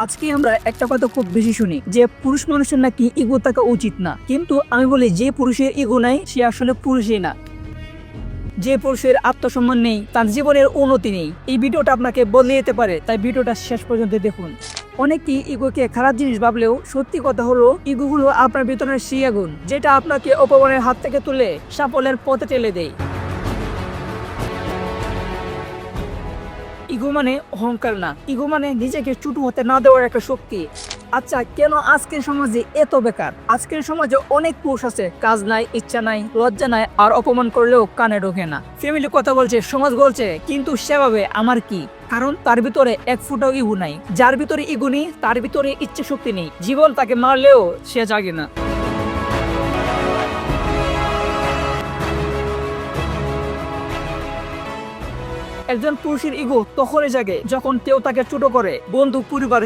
আজকে আমরা একটা কথা খুব বেশি শুনি যে পুরুষ মানুষের নাকি ইগো থাকা উচিত না, কিন্তু আমি বলি যে পুরুষের ইগো নাই সে আসলে পুরুষই না। যে পুরুষের আত্মসম্মান নেই, তার জীবনের উন্নতি নেই। এই ভিডিওটা আপনাকে বদলে যেতে পারে, তাই ভিডিওটা শেষ পর্যন্ত দেখুন। অনেকেই ইগোকে খারাপ জিনিস ভাবলেও সত্যি কথা হলো ইগো হলো আপনার ভিতরের সেই আগুন যেটা আপনাকে অপমানের হাত থেকে তুলে সাফল্যের পথে ঠেলে দেয়। ইগো মানে অহংকার না, ইগো মানে নিজেকে ছোট হতে না দেওয়ার একটা শক্তি। আচ্ছা, কেন আজকের সমাজে এত বেকার? আজকের সমাজে অনেক পুরুষ আছে, কাজ নাই, ইচ্ছা নাই, লজ্জা নাই, আর অপমান করলেও কানে ঢোকে না। ফ্যামিলি কথা বলছে, সমাজ বলছে, কিন্তু সেভাবে আমার কি? কারণ তার ভিতরে এক ফুটাও ইগো নাই। যার ভিতরে ইগো নেই তার ভিতরে ইচ্ছে শক্তি নেই। জীবন তাকে মারলেও সে জাগে না। একজন পুরুষের ইগো তখনই জাগে যখন কেউ তাকে ছোট করে, বন্ধু, পরিবার,